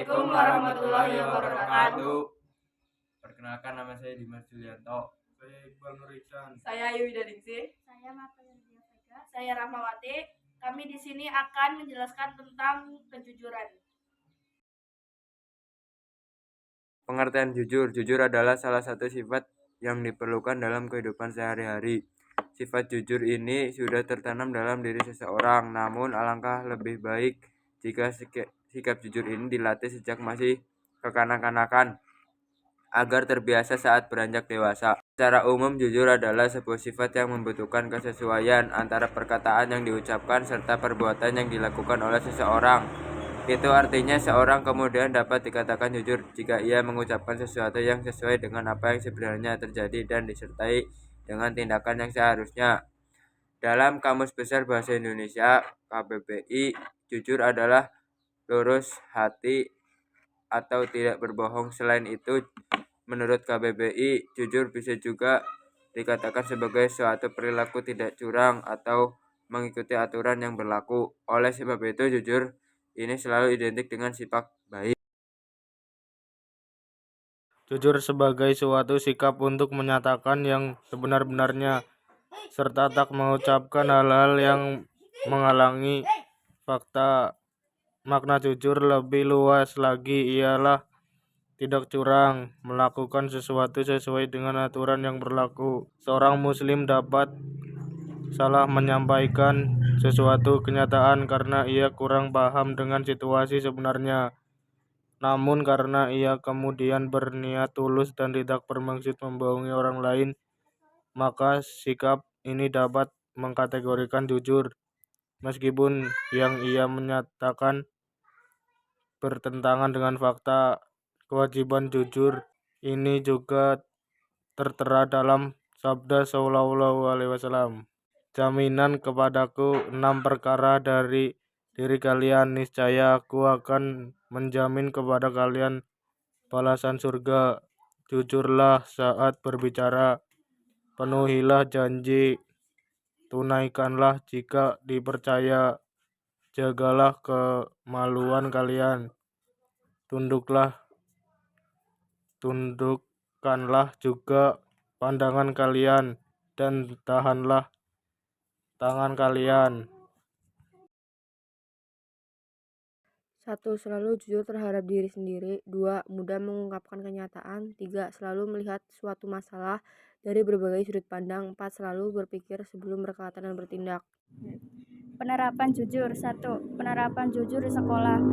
Assalamualaikum warahmatullahi wabarakatuh. Perkenalkan, nama saya Dimas Julianto. Saya Iqbal Nur Ihsan. Saya Yuwida Dingsi. Saya Mapel Vega. Saya Rahmawati. Kami di sini akan menjelaskan tentang kejujuran. Pengertian jujur. Jujur adalah salah satu sifat yang diperlukan dalam kehidupan sehari-hari. Sifat jujur ini sudah tertanam dalam diri seseorang, namun alangkah lebih baik jika sikap jujur ini dilatih sejak masih kekanak-kanakan agar terbiasa saat beranjak dewasa. Secara umum, jujur adalah sebuah sifat yang membutuhkan kesesuaian antara perkataan yang diucapkan serta perbuatan yang dilakukan oleh seseorang. Itu artinya seorang kemudian dapat dikatakan jujur jika ia mengucapkan sesuatu yang sesuai dengan apa yang sebenarnya terjadi dan disertai dengan tindakan yang seharusnya. Dalam Kamus Besar Bahasa Indonesia (KBBI), jujur adalah lurus hati atau tidak berbohong. Selain itu, menurut KBBI, jujur bisa juga dikatakan sebagai suatu perilaku tidak curang atau mengikuti aturan yang berlaku. Oleh sebab itu, jujur ini selalu identik dengan sifat baik. Jujur sebagai suatu sikap untuk menyatakan yang sebenar-benarnya serta tak mengucapkan hal-hal yang menghalangi fakta. Makna jujur lebih luas lagi ialah tidak curang, melakukan sesuatu sesuai dengan aturan yang berlaku. Seorang muslim dapat salah menyampaikan sesuatu kenyataan karena ia kurang paham dengan situasi sebenarnya. Namun karena ia kemudian berniat tulus dan tidak bermaksud membohongi orang lain, maka sikap ini dapat mengkategorikan jujur. Meskipun yang ia menyatakan bertentangan dengan fakta, kewajiban jujur ini juga tertera dalam sabda Sallallahu Alaihi Wasallam. Jaminan kepadaku 6 perkara dari diri kalian, niscaya aku akan menjamin kepada kalian balasan surga. Jujurlah saat berbicara, penuhilah janji, tunaikanlah jika dipercaya, jagalah kemaluan kalian, tundukkanlah juga pandangan kalian, dan tahanlah tangan kalian. 1. Selalu jujur terhadap diri sendiri. 2. Mudah mengungkapkan kenyataan. 3. Selalu melihat suatu masalah dari berbagai sudut pandang. 4. Selalu berpikir sebelum berkata dan bertindak. Penerapan jujur. 1. Penerapan jujur di sekolah.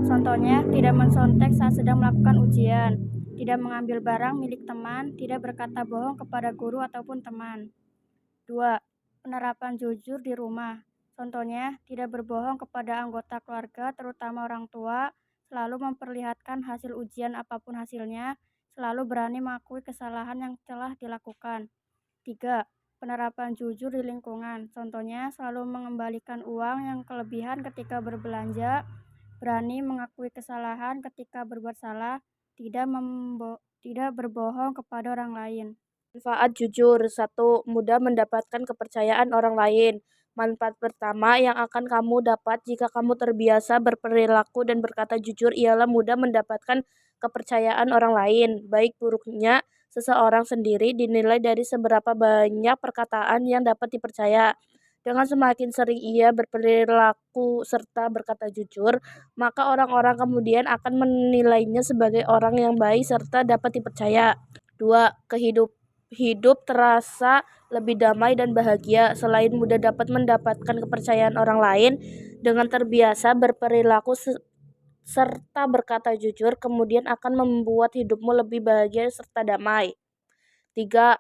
Contohnya, tidak mensontek saat sedang melakukan ujian, tidak mengambil barang milik teman, tidak berkata bohong kepada guru ataupun teman. 2. Penerapan jujur di rumah. Contohnya, tidak berbohong kepada anggota keluarga, terutama orang tua, selalu memperlihatkan hasil ujian apapun hasilnya, selalu berani mengakui kesalahan yang telah dilakukan. 3. Penerapan jujur di lingkungan. Contohnya, selalu mengembalikan uang yang kelebihan ketika berbelanja, berani mengakui kesalahan ketika berbuat salah, tidak berbohong kepada orang lain. Manfaat jujur. 1. Mudah mendapatkan kepercayaan orang lain. Manfaat pertama yang akan kamu dapat jika kamu terbiasa berperilaku dan berkata jujur ialah mudah mendapatkan kepercayaan orang lain. Baik buruknya seseorang sendiri dinilai dari seberapa banyak perkataan yang dapat dipercaya. Dengan semakin sering ia berperilaku serta berkata jujur, maka orang-orang kemudian akan menilainya sebagai orang yang baik serta dapat dipercaya. 2. Hidup terasa lebih damai dan bahagia. Selain mudah dapat mendapatkan kepercayaan orang lain, dengan terbiasa berperilaku serta berkata jujur, kemudian akan membuat hidupmu lebih bahagia serta damai. 3.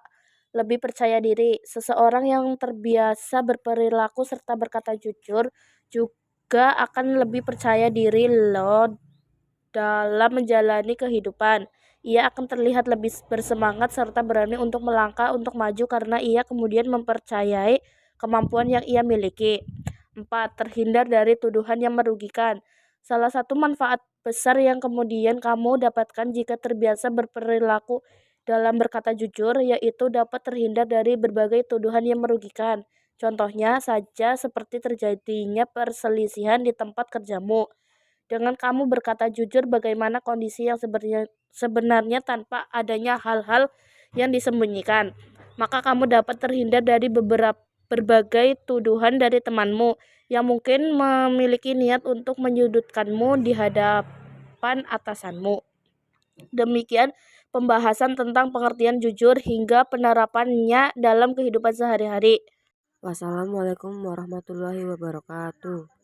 Lebih percaya diri. Seseorang yang terbiasa berperilaku serta berkata jujur juga akan lebih percaya diri dalam menjalani kehidupan. Ia akan terlihat lebih bersemangat serta berani untuk melangkah untuk maju karena ia kemudian mempercayai kemampuan yang ia miliki. 4. Terhindar dari tuduhan yang merugikan. Salah satu manfaat besar yang kemudian kamu dapatkan jika terbiasa berperilaku dalam berkata jujur, yaitu dapat terhindar dari berbagai tuduhan yang merugikan. Contohnya saja seperti terjadinya perselisihan di tempat kerjamu. Dengan kamu berkata jujur bagaimana kondisi yang sebenarnya tanpa adanya hal-hal yang disembunyikan, maka kamu dapat terhindar dari berbagai tuduhan dari temanmu yang mungkin memiliki niat untuk menyudutkanmu di hadapan atasanmu. Demikian pembahasan tentang pengertian jujur hingga penerapannya dalam kehidupan sehari-hari. Wassalamualaikum warahmatullahi wabarakatuh.